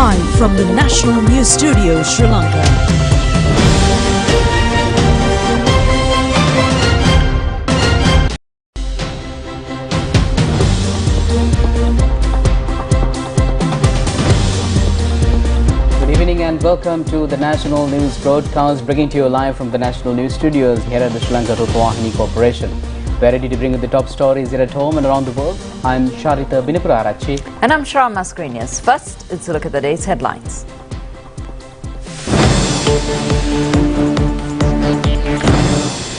Live from the National News Studio, Sri Lanka. Good evening and welcome to the National News broadcast, bringing to you live from the National News Studios here at the ChannelEye Rupavahini Corporation. We're ready to bring you the top stories here at home and around the world. I'm Sharita Binipurarachi. And I'm Shra Mascarenhas. First, let's look at the day's headlines.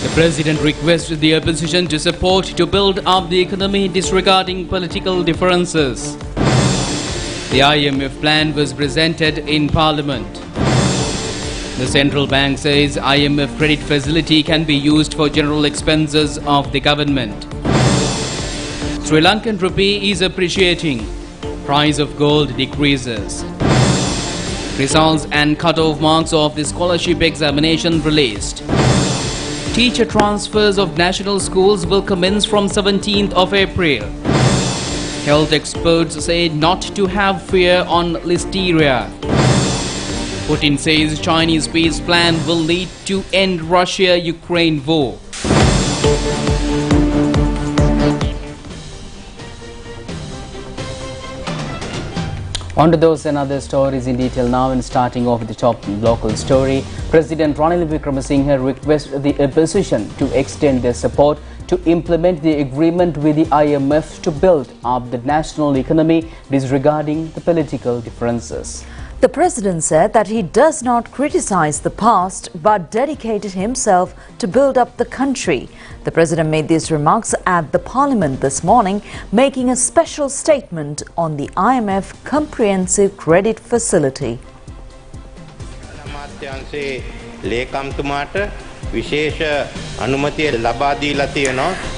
The President requested the opposition to support to build up the economy disregarding political differences. The IMF plan was presented in Parliament. The central bank says IMF credit facility can be used for general expenses of the government. Sri Lankan rupee is appreciating. Price of gold decreases. Results and cut-off marks of the scholarship examination released. Teacher transfers of national schools will commence from 17th of April. Health experts say not to have fear on listeria. Putin says Chinese peace plan will lead to end Russia-Ukraine war. On to those and other stories in detail now, and starting off with the top local story. President Ranil Wickremesinghe requested the opposition to extend their support to implement the agreement with the IMF to build up the national economy disregarding the political differences. The President said that he does not criticize the past but dedicated himself to build up the country. The President made these remarks at the Parliament this morning, making a special statement on the IMF Comprehensive Credit Facility.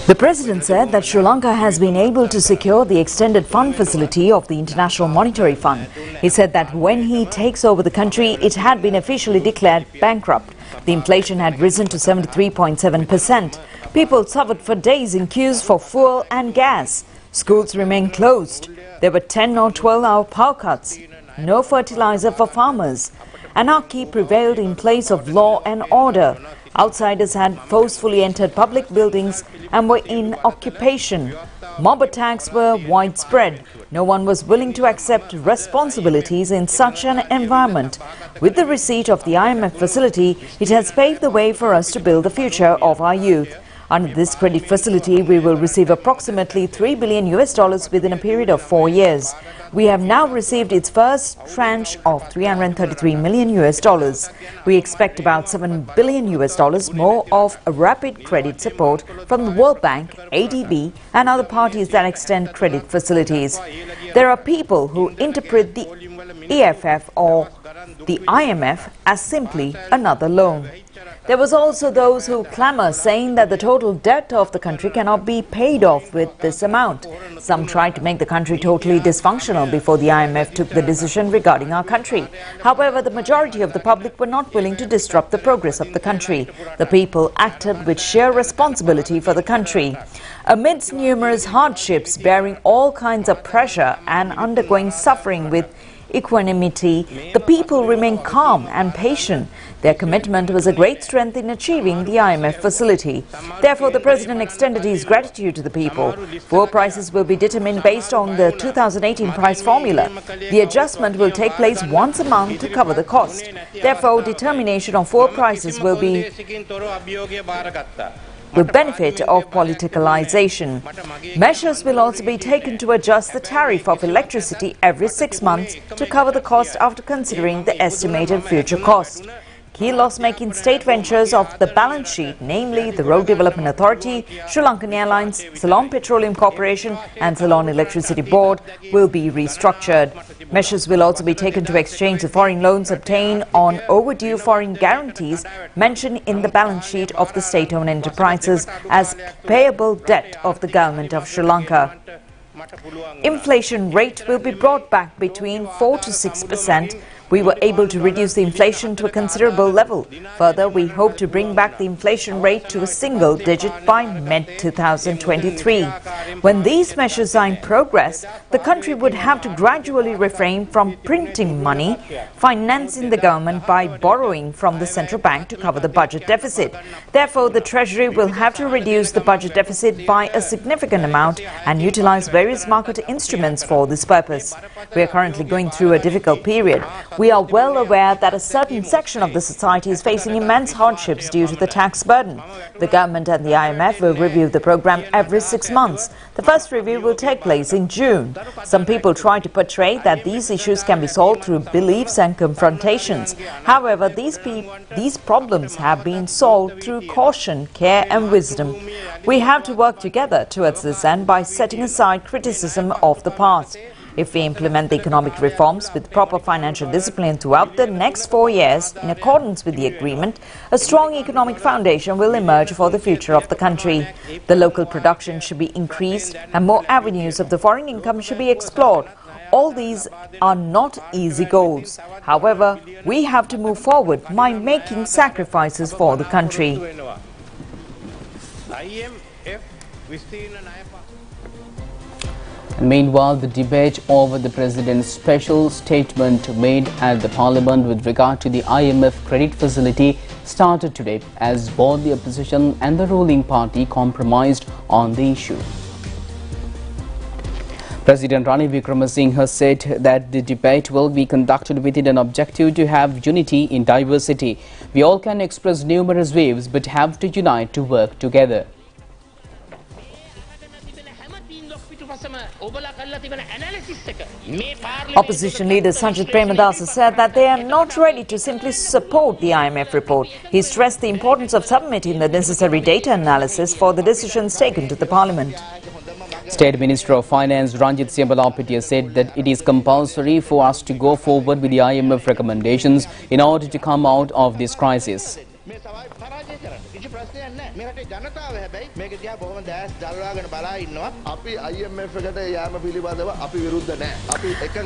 The President said that Sri Lanka has been able to secure the extended fund facility of the International Monetary Fund. He said that when he takes over the country, it had been officially declared bankrupt. The inflation had risen to 73.7%. People suffered for days in queues for fuel and gas. Schools remained closed. There were 10 or 12-hour power cuts. No fertilizer for farmers. Anarchy prevailed in place of law and order. Outsiders had forcefully entered public buildings and were in occupation. Mob attacks were widespread. No one was willing to accept responsibilities in such an environment. With the receipt of the IMF facility, it has paved the way for us to build the future of our youth. Under this credit facility, we will receive approximately $3 billion within a period of 4 years. We have now received its first tranche of $333 million. We expect about $7 billion more of rapid credit support from the World Bank, ADB, and other parties that extend credit facilities. There are people who interpret the EFF or the IMF as simply another loan. There was also those who clamour, saying that the total debt of the country cannot be paid off with this amount. Some tried to make the country totally dysfunctional before the IMF took the decision regarding our country. However, the majority of the public were not willing to disrupt the progress of the country. The people acted with sheer responsibility for the country. Amidst numerous hardships, bearing all kinds of pressure and undergoing suffering with equanimity, the people remain calm and patient. Their commitment was a great strength in achieving the IMF facility. Therefore, the President extended his gratitude to the people. Fuel prices will be determined based on the 2018 price formula. The adjustment will take place once a month to cover the cost. Therefore, determination of fuel prices will benefit of politicalization. Measures will also be taken to adjust the tariff of electricity every 6 months to cover the cost after considering the estimated future cost. Key loss-making state ventures of the balance sheet, namely the Road Development Authority, Sri Lankan Airlines, Ceylon Petroleum Corporation and Ceylon Electricity Board, will be restructured. Measures will also be taken to exchange the foreign loans obtained on overdue foreign guarantees mentioned in the balance sheet of the state-owned enterprises as payable debt of the government of Sri Lanka. Inflation rate will be brought back between 4 to 6%, We were able to reduce the inflation to a considerable level. Further, we hope to bring back the inflation rate to a single digit by mid-2023. When these measures are in progress, the country would have to gradually refrain from printing money, financing the government by borrowing from the central bank to cover the budget deficit. Therefore, the Treasury will have to reduce the budget deficit by a significant amount and utilize various market instruments for this purpose. We are currently going through a difficult period. We are well aware that a certain section of the society is facing immense hardships due to the tax burden. The government and the IMF will review the program every 6 months. The first review will take place in June. Some people try to portray that these issues can be solved through beliefs and confrontations. However, these problems have been solved through caution, care and wisdom. We have to work together towards this end by setting aside criticism of the past. If we implement the economic reforms with proper financial discipline throughout the next 4 years, in accordance with the agreement, a strong economic foundation will emerge for the future of the country. The local production should be increased and more avenues of the foreign income should be explored. All these are not easy goals. However, we have to move forward by making sacrifices for the country. Meanwhile, the debate over the President's special statement made at the Parliament with regard to the IMF credit facility started today as both the opposition and the ruling party compromised on the issue. President Ranil Wickremesinghe said that the debate will be conducted with an objective to have unity in diversity. We all can express numerous views but have to unite to work together. Opposition leader Sanjit Premadasa said that they are not ready to simply support the IMF report. He stressed the importance of submitting the necessary data analysis for the decisions taken to the Parliament. State Minister of Finance Ranjit Siambalapitiya said that it is compulsory for us to go forward with the IMF recommendations in order to come out of this crisis.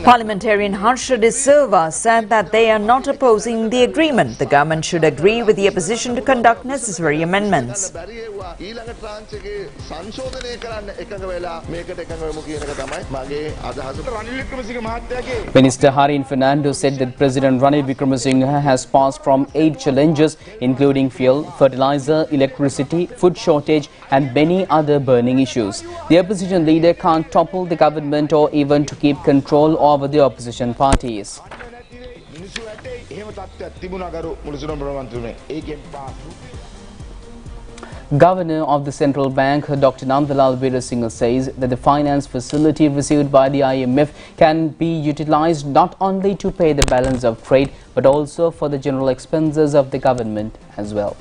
Parliamentarian Harsha De Silva said that they are not opposing the agreement. The government should agree with the opposition to conduct necessary amendments. Minister Harin Fernando said that President Ranil Wickremesinghe has passed from 8 challenges including fuel, fertilizer, electricity, food shortage and many other burning issues. The opposition leader can't topple the government or even to keep control over the opposition parties. Governor of the Central Bank, Dr. Nandalal Veerasinghe, says that the finance facility received by the IMF can be utilized not only to pay the balance of trade but also for the general expenses of the government as well.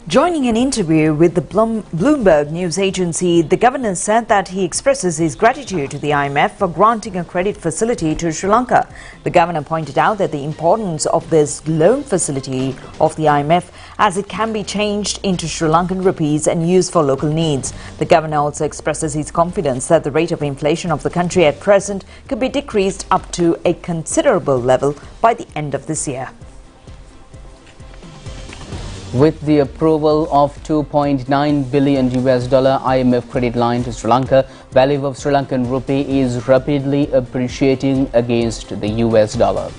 Joining an interview with the Bloomberg news agency, the governor said that he expresses his gratitude to the IMF for granting a credit facility to Sri Lanka. The governor pointed out that the importance of this loan facility of the IMF as it can be changed into Sri Lankan rupees and used for local needs. The governor also expresses his confidence that the rate of inflation of the country at present could be decreased up to a considerable level by the end of this year. With the approval of $2.9 billion IMF credit line to Sri Lanka, value of Sri Lankan rupee is rapidly appreciating against the US dollar.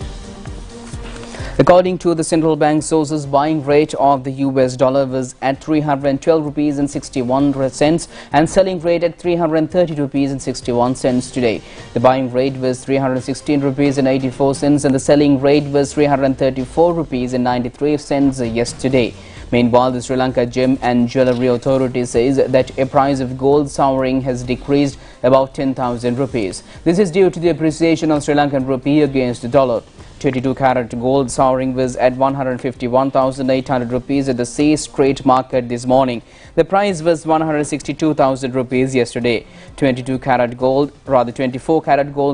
According to the central bank sources, buying rate of the US dollar was at 312 rupees and 61 cents and selling rate at 330 rupees and 61 cents today. The buying rate was 316 rupees and 84 cents and the selling rate was 334 rupees and 93 cents yesterday. Meanwhile, the Sri Lanka Gem and Jewellery Authority says that a price of gold souring has decreased about 10,000 rupees. This is due to the appreciation of Sri Lankan rupee against the dollar. 22-carat gold souring was at 151,800 rupees at the Sea Street Market this morning. The price was 162,000 rupees yesterday. 24-carat gold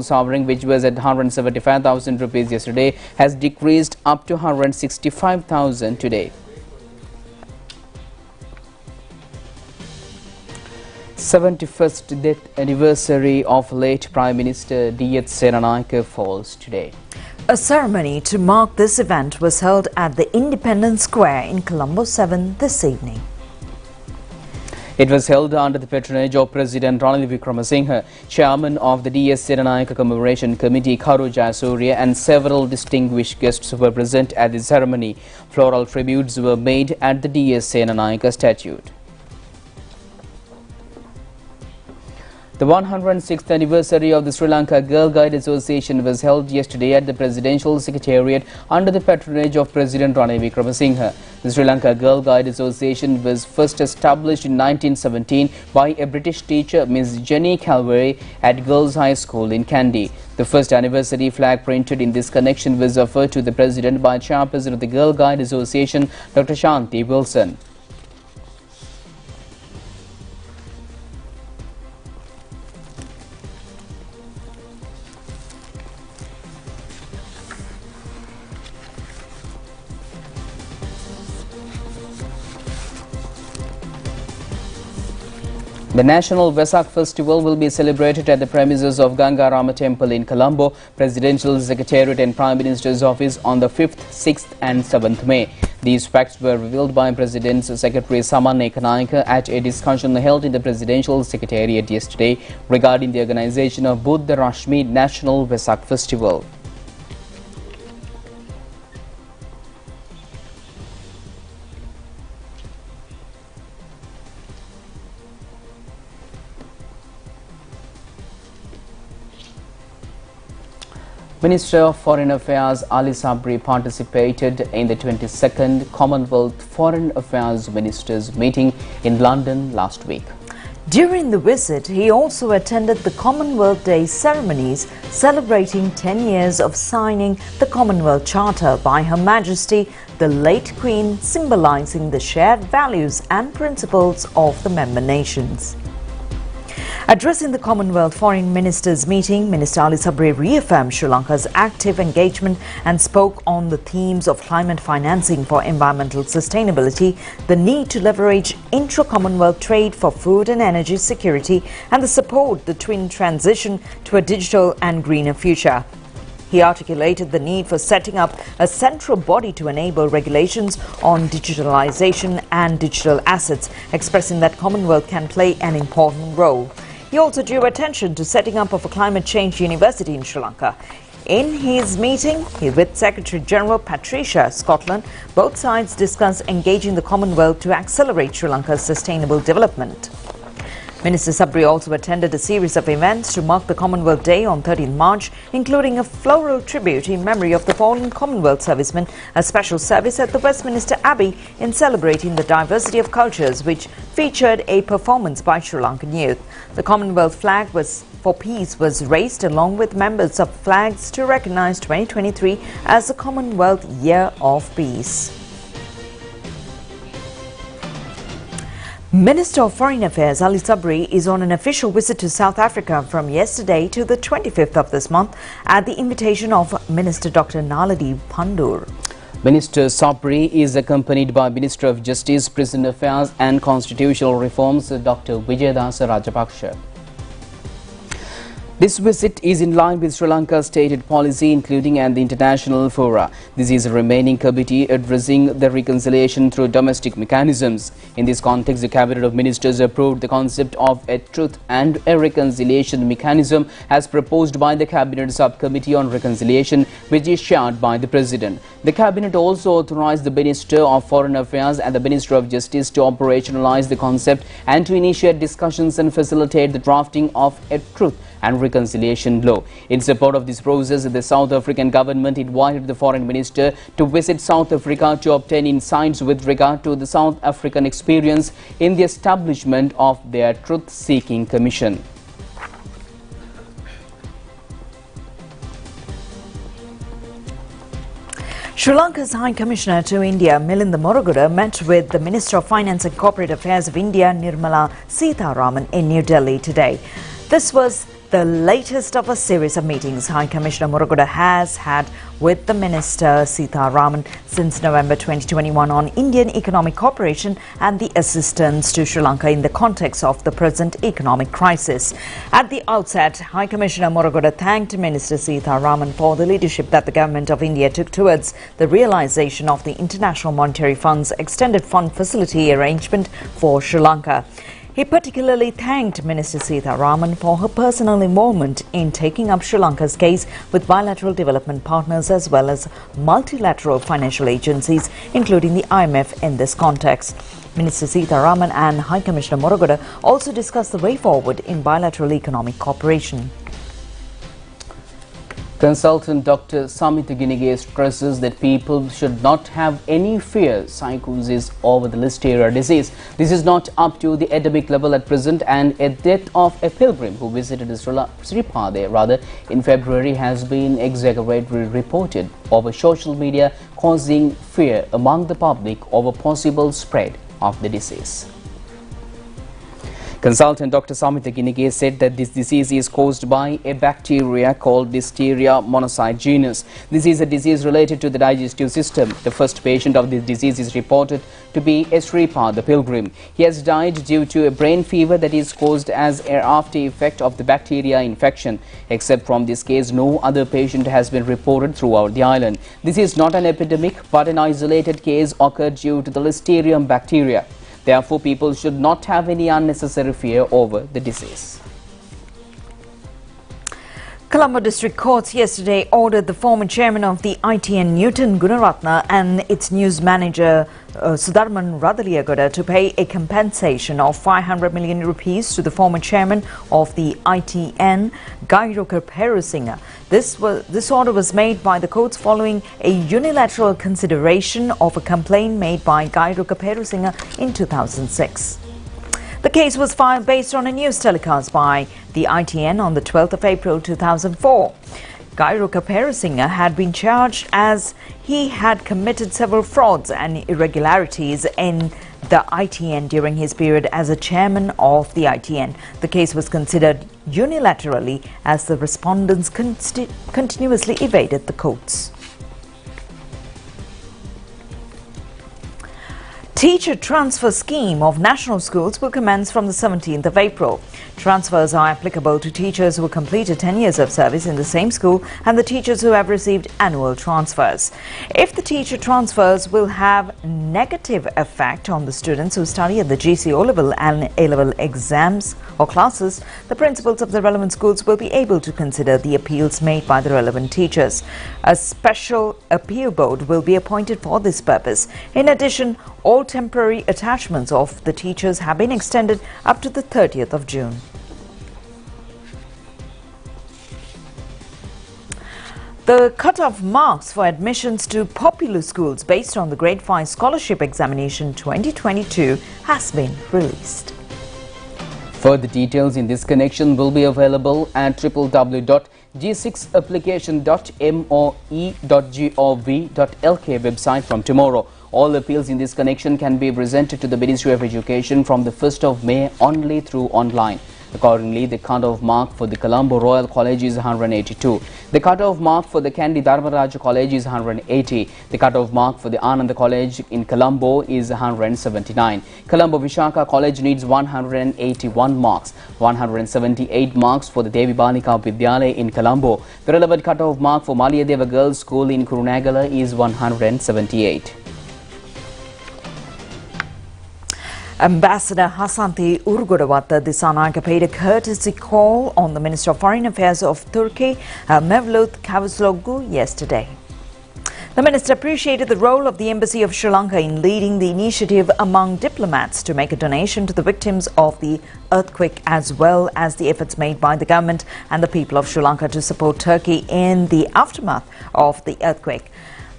souring, which was at 175,000 rupees yesterday, has decreased up to 165,000 today. 71st death anniversary of late Prime Minister D.H. Senanayake falls today. A ceremony to mark this event was held at the Independence Square in Colombo 7 this evening. It was held under the patronage of President Ranil Wickremesinghe, Chairman of the DS Senanayaka Commemoration Committee Kharu Jayasuriya, and several distinguished guests were present at the ceremony. Floral tributes were made at the DS Senanayaka statue. The 106th anniversary of the Sri Lanka Girl Guide Association was held yesterday at the Presidential Secretariat under the patronage of President Ranil Wickremesinghe. The Sri Lanka Girl Guide Association was first established in 1917 by a British teacher, Miss Jenny Calvary, at Girls High School in Kandy. The first anniversary flag printed in this connection was offered to the President by Chairperson of the Girl Guide Association, Dr. Shanti Wilson. The National Vesak Festival will be celebrated at the premises of Gangarama Temple in Colombo, Presidential Secretariat and Prime Minister's Office on the 5th, 6th and 7th May. These facts were revealed by President's Secretary Saman Ekanaika at a discussion held in the Presidential Secretariat yesterday regarding the organization of Buddha Rashmi National Vesak Festival. Minister of Foreign Affairs Ali Sabri participated in the 22nd Commonwealth Foreign Affairs Ministers meeting in London last week. During the visit, he also attended the Commonwealth Day ceremonies celebrating 10 years of signing the Commonwealth Charter by Her Majesty, the late Queen, symbolizing the shared values and principles of the member nations. Addressing the Commonwealth Foreign Ministers meeting, Minister Ali Sabri reaffirmed Sri Lanka's active engagement and spoke on the themes of climate financing for environmental sustainability, the need to leverage intra-Commonwealth trade for food and energy security, and the support the twin transition to a digital and greener future. He articulated the need for setting up a central body to enable regulations on digitalization and digital assets, expressing that Commonwealth can play an important role. He also drew attention to setting up of a climate change university in Sri Lanka. In his meeting with Secretary General Patricia Scotland, both sides discussed engaging the Commonwealth to accelerate Sri Lanka's sustainable development. Minister Sabri also attended a series of events to mark the Commonwealth Day on 13 March, including a floral tribute in memory of the fallen Commonwealth servicemen, a special service at the Westminster Abbey in celebrating the diversity of cultures, which featured a performance by Sri Lankan youth. The Commonwealth flag for peace was raised along with members of flags to recognize 2023 as the Commonwealth Year of Peace. Minister of Foreign Affairs Ali Sabri is on an official visit to South Africa from yesterday to the 25th of this month at the invitation of Minister Dr. Naledi Pandur. Minister Sabri is accompanied by Minister of Justice, Prison Affairs and Constitutional Reforms Dr. Vijayadasa Rajapaksa. This visit is in line with Sri Lanka's stated policy, including at the international fora. This is a remaining committee addressing the reconciliation through domestic mechanisms. In this context, the Cabinet of Ministers approved the concept of a truth and a reconciliation mechanism as proposed by the Cabinet Subcommittee on Reconciliation, which is chaired by the President. The Cabinet also authorized the Minister of Foreign Affairs and the Minister of Justice to operationalize the concept and to initiate discussions and facilitate the drafting of a truth and reconciliation law. In support of this process, the South African government invited the Foreign Minister to visit South Africa to obtain insights with regard to the South African experience in the establishment of their truth-seeking commission. Sri Lanka's High Commissioner to India, Milinda Moragura, met with the Minister of Finance and Corporate Affairs of India, Nirmala Sitharaman, in New Delhi today. This was the latest of a series of meetings High Commissioner Murugadoda has had with the Minister Sita Raman since November 2021 on Indian economic cooperation and the assistance to Sri Lanka in the context of the present economic crisis. At the outset, High Commissioner Murugadoda thanked Minister Sita Raman for the leadership that the Government of India took towards the realization of the International Monetary Fund's Extended Fund Facility arrangement for Sri Lanka. He particularly thanked Minister Sita Raman for her personal involvement in taking up Sri Lanka's case with bilateral development partners as well as multilateral financial agencies, including the IMF in this context. Minister Sita Raman and High Commissioner Murugadoda also discussed the way forward in bilateral economic cooperation. Consultant Dr. Samita Ginige stresses that people should not have any fear psychosis over the listeria disease. This is not up to the endemic level at present, and a death of a pilgrim who visited Sripade in February has been exaggeratedly reported over social media, causing fear among the public over possible spread of the disease. Consultant Dr. Samita Ginige said that this disease is caused by a bacteria called Listeria monocyte genus. This is a disease related to the digestive system. The first patient of this disease is reported to be a Sripa, the pilgrim. He has died due to a brain fever that is caused as an after effect of the bacteria infection. Except from this case, no other patient has been reported throughout the island. This is not an epidemic, but an isolated case occurred due to the Listerium bacteria. Therefore, people should not have any unnecessary fear over the disease. Colombo District Courts yesterday ordered the former chairman of the ITN Newton Gunaratna and its news manager Sudarman Radaliagoda to pay a compensation of 500 million rupees to the former chairman of the ITN, Gairukar Perusingha. This order was made by the courts following a unilateral consideration of a complaint made by Gairukar Perusingha in 2006. The case was filed based on a news telecast by the ITN on the 12th of April 2004. Gairukar Perusingha had been charged as he had committed several frauds and irregularities in the ITN during his period as a chairman of the ITN. The case was considered unilaterally as the respondents continuously evaded the courts. Teacher transfer scheme of national schools will commence from the 17th of April. Transfers are applicable to teachers who completed 10 years of service in the same school and the teachers who have received annual transfers. If the teacher transfers will have negative effect on the students who study at the GC O-level and A-level exams or classes, the principals of the relevant schools will be able to consider the appeals made by the relevant teachers. A special appeal board will be appointed for this purpose. In addition, all temporary attachments of the teachers have been extended up to the 30th of June. The cut-off marks for admissions to popular schools based on the Grade 5 Scholarship Examination 2022 has been released. Further details in this connection will be available at www.g6application.moe.gov.lk website from tomorrow. All appeals in this connection can be presented to the Ministry of Education from the 1st of May only through online. Accordingly, the cut-off mark for the Colombo Royal College is 182. The cut-off mark for the Kandy Dharmaraja College is 180. The cut-off mark for the Ananda College in Colombo is 179. Colombo Vishaka College needs 181 marks. 178 marks for the Devi Balika Vidyalaya in Colombo. The relevant cut-off mark for Maliyadeva Girls School in Kurunegala is 178. Ambassador Hasanti Urgudawata Disanayaka paid a courtesy call on the Minister of Foreign Affairs of Turkey, Mevlut Cavusoglu, yesterday. The minister appreciated the role of the Embassy of Sri Lanka in leading the initiative among diplomats to make a donation to the victims of the earthquake, as well as the efforts made by the government and the people of Sri Lanka to support Turkey in the aftermath of the earthquake.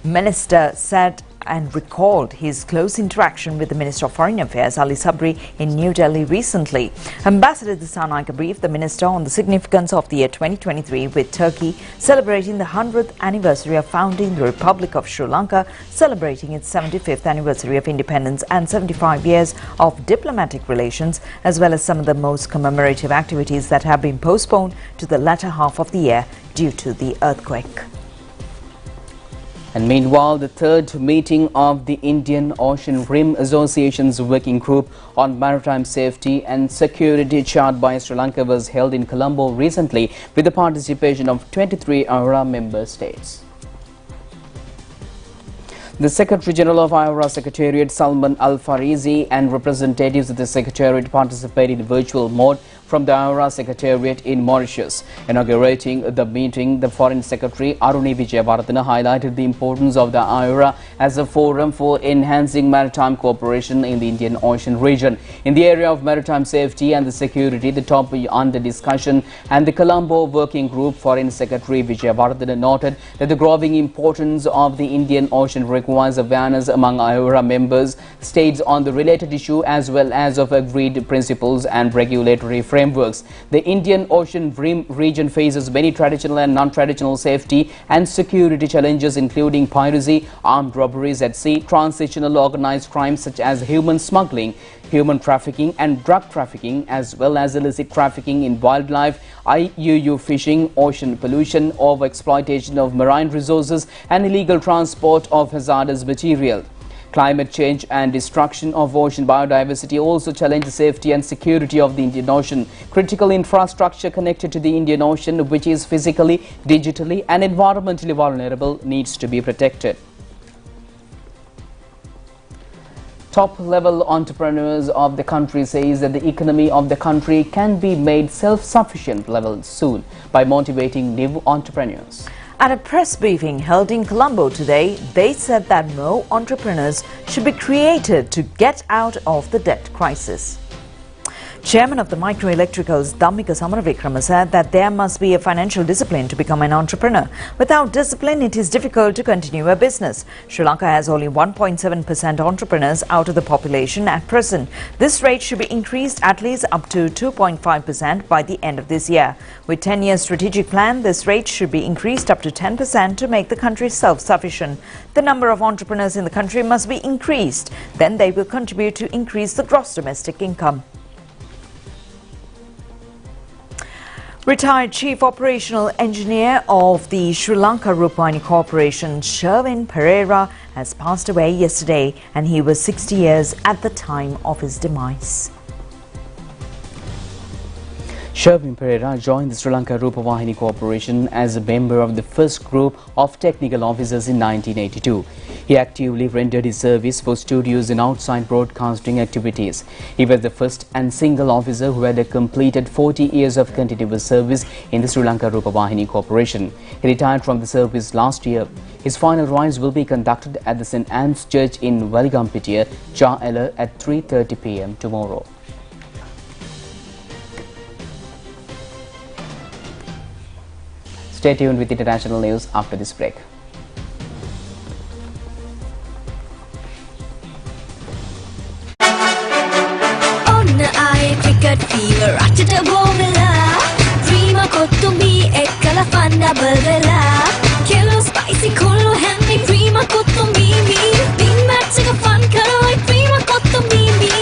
Minister said and recalled his close interaction with the Minister of Foreign Affairs, Ali Sabri, in New Delhi recently. Ambassador Dissanayake briefed the minister on the significance of the year 2023, with Turkey celebrating the 100th anniversary of founding the Republic of Sri Lanka, celebrating its 75th anniversary of independence and 75 years of diplomatic relations, as well as some of the most commemorative activities that have been postponed to the latter half of the year due to the earthquake. And meanwhile, the third meeting of the Indian Ocean Rim Association's Working Group on Maritime Safety and Security, chaired by Sri Lanka, was held in Colombo recently with the participation of 23 IORA member states. The Secretary General of IORA Secretariat, Salman Al-Farizi, and representatives of the Secretariat participated in virtual mode from the IORA Secretariat in Mauritius. Inaugurating the meeting, the Foreign Secretary Aruni Vijayawardena highlighted the importance of the IORA as a forum for enhancing maritime cooperation in the Indian Ocean region. In the area of maritime safety and the security, the topic under discussion, and the Colombo Working Group, Foreign Secretary Vijayawardena noted that the growing importance of the Indian Ocean requires awareness among IORA members states on the related issue, as well as of agreed principles and regulatory frameworks. The Indian Ocean Rim region faces many traditional and non-traditional safety and security challenges, including piracy, armed robberies at sea, transitional organized crimes such as human smuggling, human trafficking and drug trafficking, as well as illicit trafficking in wildlife, IUU fishing, ocean pollution, overexploitation of marine resources, and illegal transport of hazardous material. Climate change and destruction of ocean biodiversity also challenge the safety and security of the Indian Ocean. Critical infrastructure connected to the Indian Ocean, which is physically, digitally and environmentally vulnerable, needs to be protected. Top-level entrepreneurs of the country says that the economy of the country can be made self-sufficient level soon by motivating new entrepreneurs. At a press briefing held in Colombo today, they said that more entrepreneurs should be created to get out of the debt crisis. Chairman of the Microelectricals, Dhammika Samaravikrama, said that there must be a financial discipline to become an entrepreneur. Without discipline, it is difficult to continue a business. Sri Lanka has only 1.7% entrepreneurs out of the population at present. This rate should be increased at least up to 2.5% by the end of this year. With 10-year strategic plan, this rate should be increased up to 10% to make the country self-sufficient. The number of entrepreneurs in the country must be increased. Then they will contribute to increase the gross domestic income. Retired Chief Operational Engineer of the Sri Lanka Rupavahini Corporation, Sherwin Pereira, has passed away yesterday, and he was 60 years at the time of his demise. Sherwin Pereira joined the Sri Lanka Rupavahini Corporation as a member of the first group of technical officers in 1982. He actively rendered his service for studios and outside broadcasting activities. He was the first and single officer who had completed 40 years of continuous service in the Sri Lanka Rupavahini Corporation. He retired from the service last year. His final rites will be conducted at the St. Anne's Church in Valigampitiya, Cha Ella, at 3:30 p.m. tomorrow. Stay tuned with international news after this break. cricket fever රටට බෝවෙලා ්‍රීම කොත්තුමී එක්කල ෆන්ඩබල් වෙලා කෙලෝ spicy කොල්ලෝ හැම්මි ්‍රීම කොත්තුමීමී බින් මැට්ස් එක fun කරවයි ්‍රීම කොත්තුමීමී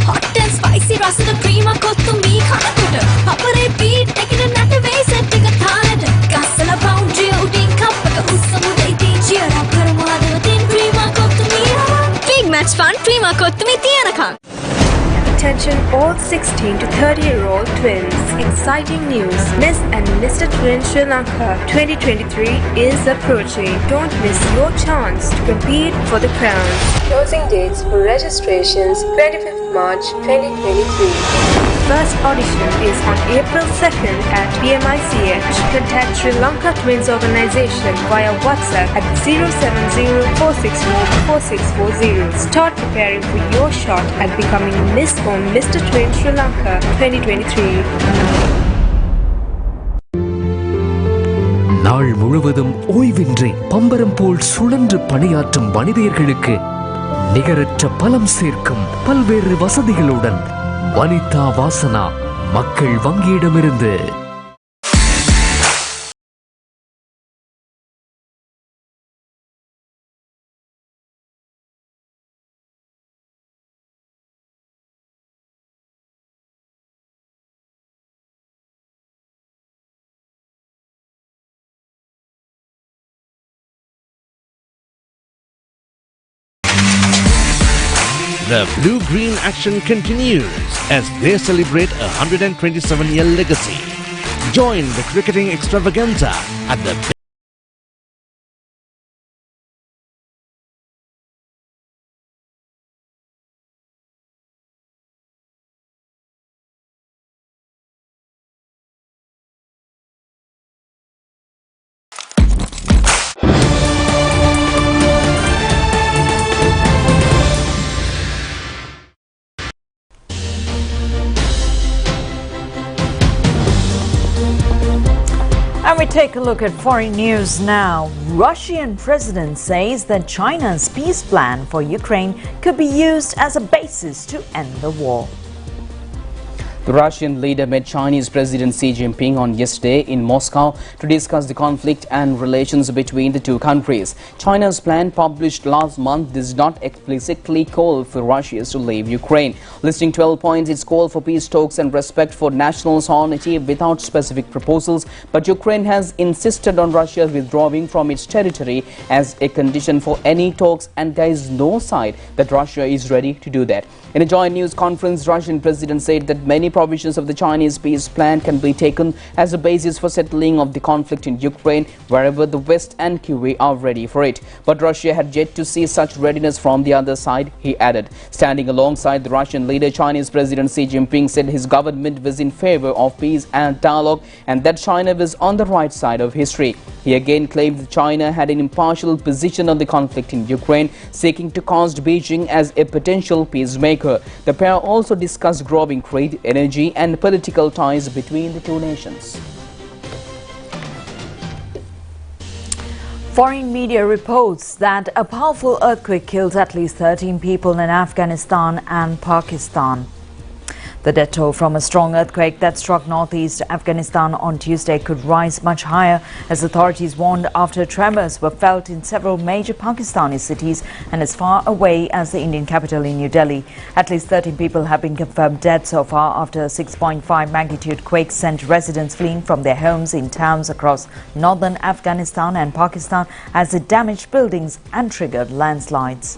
hot and spicy රසද ්‍රීම කොත්තුමී කනකොට අපරේ beat එකට නැටවෙයි set එක තාලෙට ගස්සල boundary උඩින් කප් එක උස්සමුද ඉතින් චියර් අප් කරමු හදවතින් ්‍රීම කොත්තුමී big match fun ්‍රීම කොත්තුමී තියනකම්. Attention all 16 to 30-year-old twins. Exciting news. Miss and Mr. Twin Sri Lanka 2023 is approaching. Don't miss your chance to compete for the crown. Closing dates for registrations 25th March 2023. First audition is on April 2nd at PMICH. Contact Sri Lanka Twins Organization via WhatsApp at 070-464-4640. Start preparing for your shot at becoming Miss or Mr. Twin Sri Lanka 2023. நாள் முழுவதும் ஓய்வின்றி பம்பரம் போல் சுழன்று பணியாற்றும் மனிதர்களுக்கு நிகரற்ற பலம் சேர்க்கும் பல்வேறு வசதிகளுடன் வனிதா வாசனா மக்கள் வங்கியிடமிருந்து. The blue-green action continues as they celebrate a 127-year legacy. Join the cricketing extravaganza at the And we take a look at foreign news now. Russian president says that China's peace plan for Ukraine could be used as a basis to end the war. The Russian leader met Chinese President Xi Jinping on yesterday in Moscow to discuss the conflict and relations between the two countries. China's plan, published last month, does not explicitly call for Russia to leave Ukraine. Listing 12 points, its call for peace talks and respect for national sovereignty without specific proposals. But Ukraine has insisted on Russia withdrawing from its territory as a condition for any talks, and there is no sign that Russia is ready to do that. In a joint news conference, Russian president said that many provisions of the Chinese peace plan can be taken as a basis for settling of the conflict in Ukraine wherever the West and Kyiv are ready for it. But Russia had yet to see such readiness from the other side, he added. Standing alongside the Russian leader, Chinese President Xi Jinping said his government was in favor of peace and dialogue and that China was on the right side of history. He again claimed that China had an impartial position on the conflict in Ukraine, seeking to cast Beijing as a potential peacemaker. The pair also discussed growing trade, energy and political ties between the two nations. Foreign media reports that a powerful earthquake killed at least 13 people in Afghanistan and Pakistan. The death toll from a strong earthquake that struck northeast Afghanistan on Tuesday could rise much higher, as authorities warned after tremors were felt in several major Pakistani cities and as far away as the Indian capital in New Delhi. At least 13 people have been confirmed dead so far after a 6.5 magnitude quake sent residents fleeing from their homes in towns across northern Afghanistan and Pakistan as it damaged buildings and triggered landslides.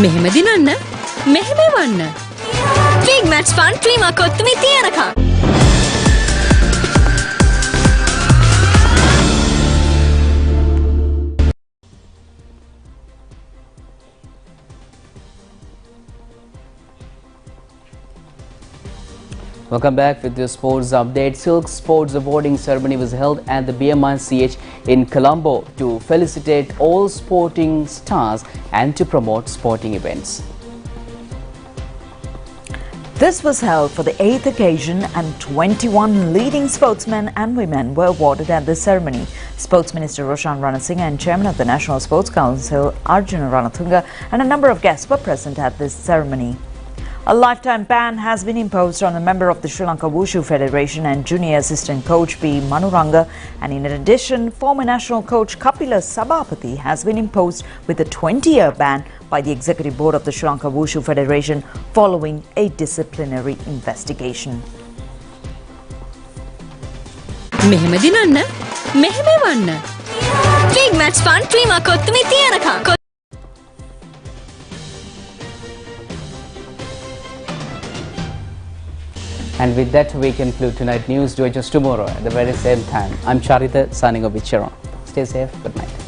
මෙහෙම දිනන්න මෙහෙම වන්න Big Match Fun ක්‍රීමා කොත්තුමේ තියනකම් Welcome back with your sports update. Silk Sports awarding ceremony was held at the BMICH in Colombo to felicitate all sporting stars and to promote sporting events. This was held for the 8th occasion and 21 leading sportsmen and women were awarded at this ceremony. Sports Minister Roshan Ranasinghe and Chairman of the National Sports Council Arjuna Ranatunga and a number of guests were present at this ceremony. A lifetime ban has been imposed on a member of the Sri Lanka Wushu Federation and junior assistant coach B. Manuranga, and in addition, former national coach Kapila Sabapathy has been imposed with a 20-year ban by the Executive Board of the Sri Lanka Wushu Federation following a disciplinary investigation. මෙහෙම දිනන්න මෙහෙම වන්න Big Match Fun ක්‍රීමා කොත්තුමේ තියනකම් And with that, we conclude tonight's news. Do it just tomorrow at the very same time. I'm Charita, signing off with Sharon. Stay safe. Good night.